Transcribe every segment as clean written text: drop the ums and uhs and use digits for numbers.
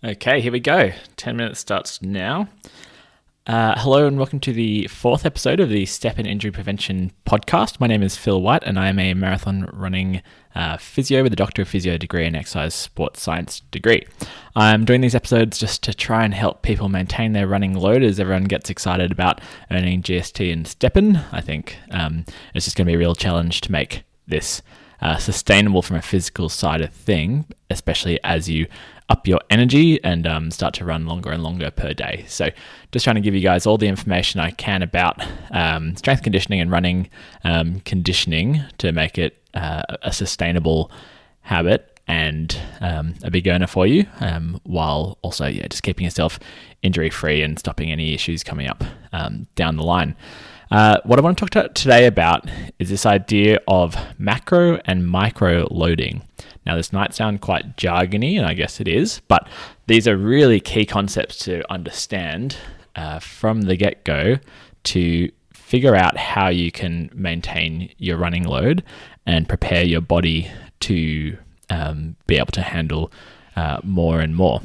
Okay, here we go. 10 minutes starts now. Hello and welcome to the fourth episode of the STEPN Injury Prevention Podcast. My name is Phil White and I am a marathon running physio with a Doctor of Physio degree and exercise sports science degree. I'm doing these episodes just to try and help people maintain their running load as everyone gets excited about earning GST and STEPN. I think it's just going to be a real challenge to make this sustainable from a physical side of thing, especially as you up your energy and start to run longer and longer per day. So just trying to give you guys all the information I can about strength conditioning and running conditioning to make it a sustainable habit and a big earner for you, while also just keeping yourself injury free and stopping any issues coming up down the line. What I want to talk today about is this idea of macro and micro loading. Now, this might sound quite jargony, and I guess it is, but these are really key concepts to understand from the get-go to figure out how you can maintain your running load and prepare your body to be able to handle more and more.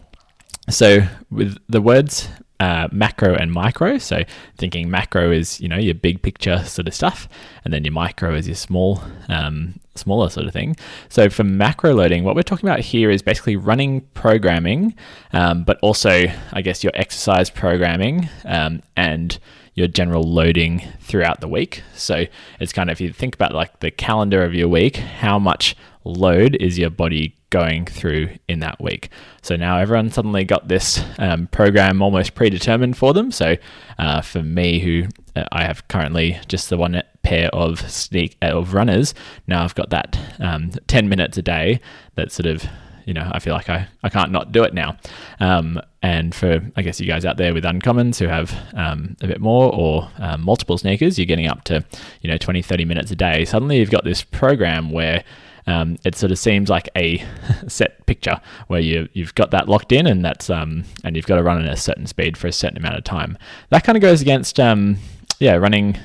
So with the words macro and micro, so thinking macro is, your big picture sort of stuff, and then your micro is your smaller sort of thing. So for macro loading, what we're talking about here is basically running programming, but also, I guess, your exercise programming and your general loading throughout the week. So it's kind of, if you think about like the calendar of your week, how much load is your body going through in that week. So now everyone suddenly got this program almost predetermined for them. So for me, who I have currently just the one pair of runners, now I've got that 10 minutes a day that sort of, I feel like I can't not do it now. And for, I guess, you guys out there with uncommons who have a bit more or multiple sneakers, you're getting up to, 20, 30 minutes a day. Suddenly you've got this program where it sort of seems like a set picture where you've got that locked in, and that's and you've got to run at a certain speed for a certain amount of time. That kind of goes against running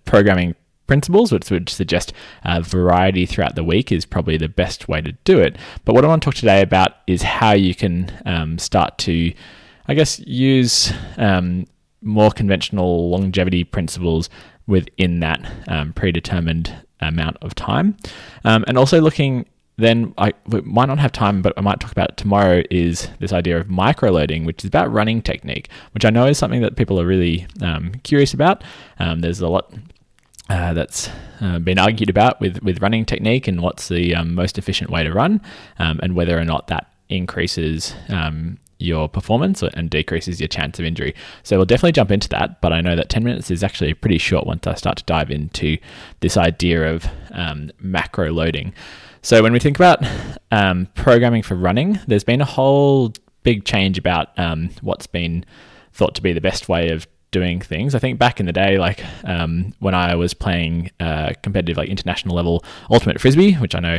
programming principles, which would suggest variety throughout the week is probably the best way to do it. But what I want to talk today about is how you can start to, I guess, use more conventional longevity principles within that predetermined amount of time. And also looking then, we might not have time, but I might talk about it tomorrow, is this idea of microloading, which is about running technique, which I know is something that people are really curious about. There's a lot that's been argued about with running technique and what's the most efficient way to run, and whether or not that increases your performance and decreases your chance of injury. So we'll definitely jump into that, but I know that 10 minutes is actually pretty short once I start to dive into this idea of macro loading. So when we think about programming for running, there's been a whole big change about what's been thought to be the best way of doing things. I think back in the day, like when I was playing competitive, like international level ultimate frisbee, which I know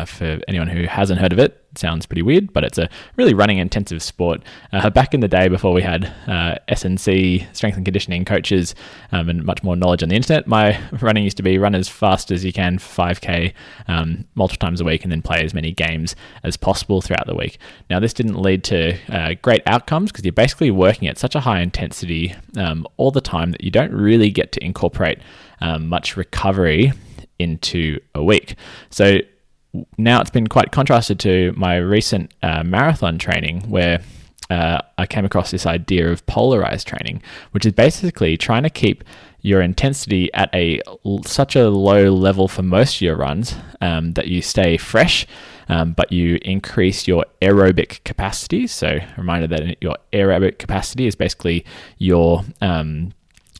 for anyone who hasn't heard of it, sounds pretty weird, but it's a really running intensive sport. Back in the day, before we had S&C strength and conditioning coaches and much more knowledge on the internet, my running used to be run as fast as you can for 5K multiple times a week and then play as many games as possible throughout the week. Now, this didn't lead to great outcomes because you're basically working at such a high intensity all the time that you don't really get to incorporate much recovery into a week. So now it's been quite contrasted to my recent marathon training, where I came across this idea of polarized training, which is basically trying to keep your intensity at such a low level for most of your runs that you stay fresh, but you increase your aerobic capacity. So a reminder that your aerobic capacity is basically your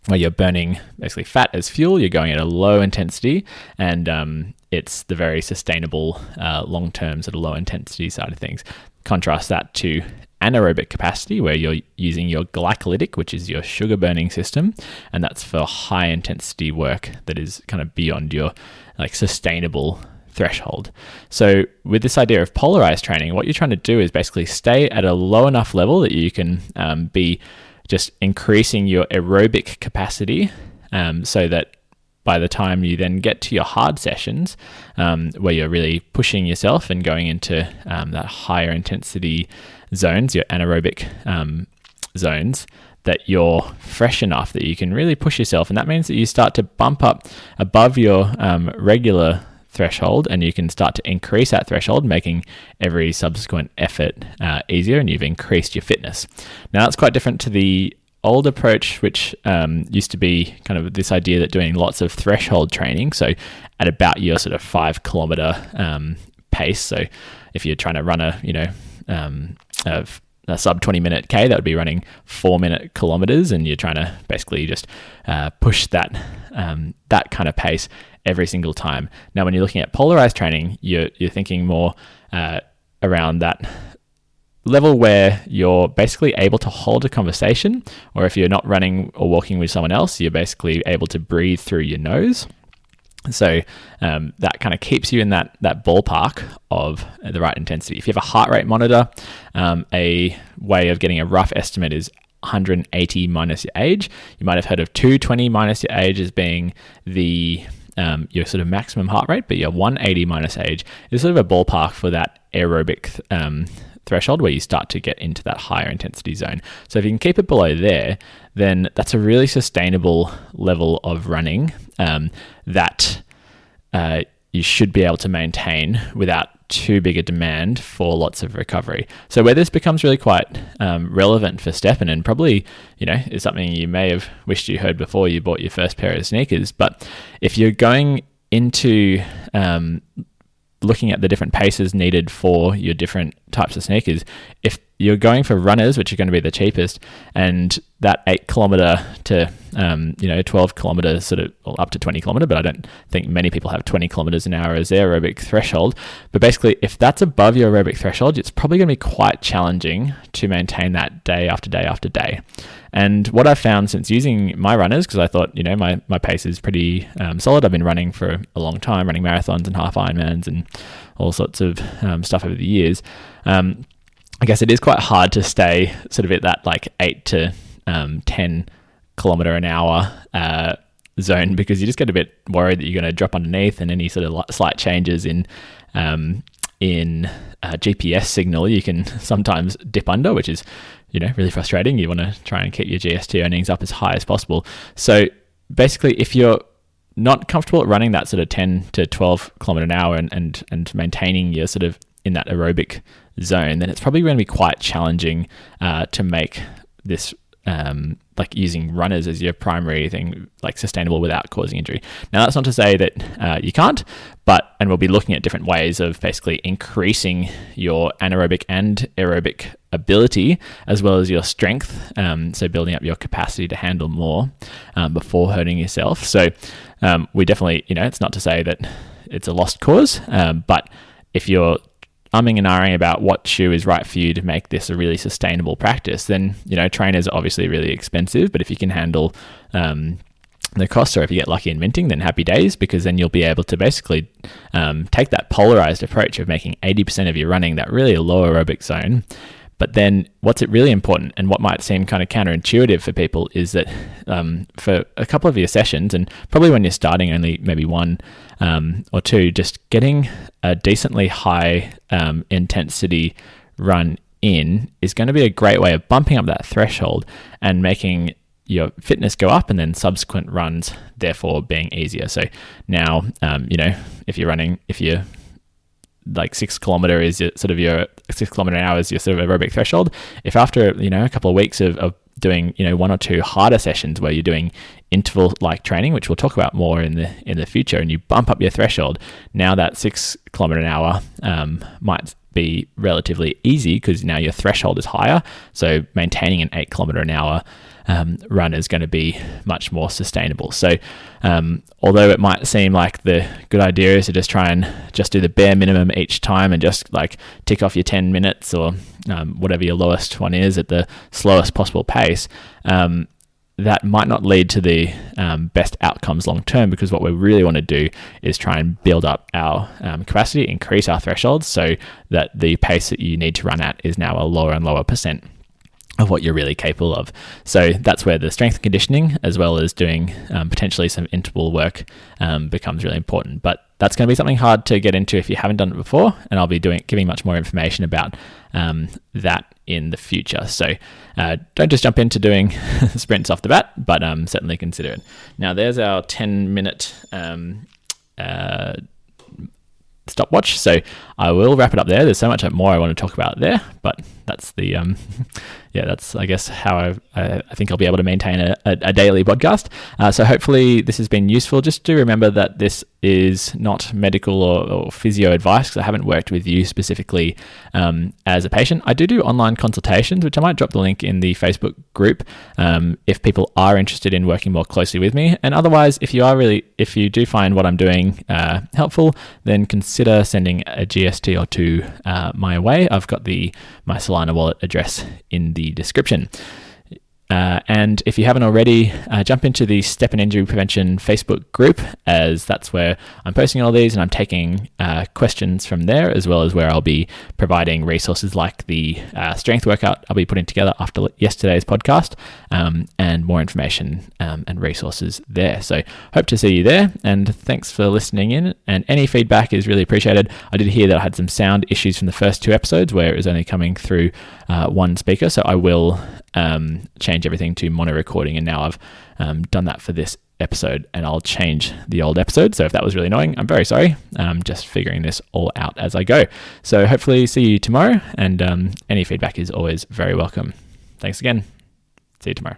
where you're burning basically fat as fuel. You're going at a low intensity, and it's the very sustainable long-term sort of low intensity side of things. Contrast that to anaerobic capacity, where you're using your glycolytic, which is your sugar burning system, and that's for high intensity work that is kind of beyond your sustainable threshold. So with this idea of polarized training, what you're trying to do is basically stay at a low enough level that you can be just increasing your aerobic capacity so that by the time you then get to your hard sessions, where you're really pushing yourself and going into that higher intensity zones, your anaerobic zones, that you're fresh enough that you can really push yourself. And that means that you start to bump up above your regular threshold, and you can start to increase that threshold, making every subsequent effort easier, and you've increased your fitness. Now, that's quite different to the old approach, which used to be kind of this idea that doing lots of threshold training, so at about your sort of 5 kilometer pace. So if you're trying to run a sub 20 minute K, that would be running 4-minute kilometers, and you're trying to basically just push that kind of pace every single time. Now, when you're looking at polarized training, you're thinking more around that level where you're basically able to hold a conversation, or if you're not running or walking with someone else, you're basically able to breathe through your nose. So that kind of keeps you in that ballpark of the right intensity. If you have a heart rate monitor, a way of getting a rough estimate is 180 minus your age. You might have heard of 220 minus your age as being your sort of maximum heart rate, but your 180 minus age is sort of a ballpark for that aerobic threshold, where you start to get into that higher intensity zone. So if you can keep it below there, then that's a really sustainable level of running that you should be able to maintain without too big a demand for lots of recovery. So where this becomes really quite relevant for STEPN, and probably, is something you may have wished you heard before you bought your first pair of sneakers, but if you're going into looking at the different paces needed for your different types of sneakers, if you're going for runners, which are going to be the cheapest, and that 8 kilometer to 12 kilometers, sort of, or up to 20 kilometer, but I don't think many people have 20 kilometers an hour as their aerobic threshold. But basically, if that's above your aerobic threshold, it's probably going to be quite challenging to maintain that day after day after day. And what I've found since using my runners, because I thought, my pace is pretty solid. I've been running for a long time, running marathons and half Ironmans and all sorts of stuff over the years. I guess it is quite hard to stay sort of at that like 8 to 10 kilometer an hour zone, because you just get a bit worried that you're going to drop underneath, and any sort of slight changes in GPS signal you can sometimes dip under, which is really frustrating. You want to try and keep your GST earnings up as high as possible. So basically, if you're not comfortable at running that sort of 10 to 12 kilometer an hour and maintaining your sort of in that aerobic zone, then it's probably going to be quite challenging to make this like using runners as your primary thing, like sustainable without causing injury. Now, that's not to say that you can't, and we'll be looking at different ways of basically increasing your anaerobic and aerobic ability, as well as your strength. So building up your capacity to handle more before hurting yourself. So we definitely, it's not to say that it's a lost cause, but if you're umming and ahhing about what shoe is right for you to make this a really sustainable practice, then trainers are obviously really expensive, but if you can handle the cost, or if you get lucky in minting, then happy days, because then you'll be able to basically take that polarized approach of making 80% of your running that really low aerobic zone. But then what's it really important, and what might seem kind of counterintuitive for people, is that for a couple of your sessions, and probably when you're starting only maybe one or two, just getting a decently high intensity run in is going to be a great way of bumping up that threshold and making your fitness go up, and then subsequent runs therefore being easier. So now, if you're like 6 kilometer is your 6 kilometer an hour is your sort of aerobic threshold. If after a couple of weeks of doing one or two harder sessions where you're doing interval like training, which we'll talk about more in the future, and you bump up your threshold, now that 6 kilometer an hour might be relatively easy, because now your threshold is higher. So maintaining an 8 kilometer an hour run is going to be much more sustainable. So although it might seem like the good idea is to just try and just do the bare minimum each time and just like tick off your 10 minutes or whatever your lowest one is at the slowest possible pace, that might not lead to the best outcomes long term, because what we really want to do is try and build up our capacity, increase our thresholds, so that the pace that you need to run at is now a lower and lower percent. of what you're really capable of. So that's where the strength and conditioning, as well as doing potentially some interval work, becomes really important. But that's going to be something hard to get into if you haven't done it before, and I'll be giving much more information about that in the future. So don't just jump into doing sprints off the bat, but certainly consider it. Now there's our 10-minute stopwatch, so I will wrap it up there. There's so much more I want to talk about there, but that's the that's I guess how I think I'll be able to maintain a daily podcast. So hopefully this has been useful. Just do remember that this is not medical or physio advice, because I haven't worked with you specifically as a patient. I do online consultations, which I might drop the link in the Facebook group if people are interested in working more closely with me. And otherwise, if you do find what I'm doing helpful, then consider sending a GST or two my way. I've got my Solana wallet address in the description. And if you haven't already, jump into the STEPN Injury Prevention Facebook group, as that's where I'm posting all these, and I'm taking questions from there, as well as where I'll be providing resources like the strength workout I'll be putting together after yesterday's podcast, and more information and resources there. So hope to see you there, and thanks for listening in, and any feedback is really appreciated. I did hear that I had some sound issues from the first 2 episodes where it was only coming through one speaker, so I will change everything to mono recording, and now I've done that for this episode, and I'll change the old episode. So if that was really annoying, I'm very sorry. I'm just figuring this all out as I go. So hopefully see you tomorrow, and any feedback is always very welcome. Thanks again. See you tomorrow.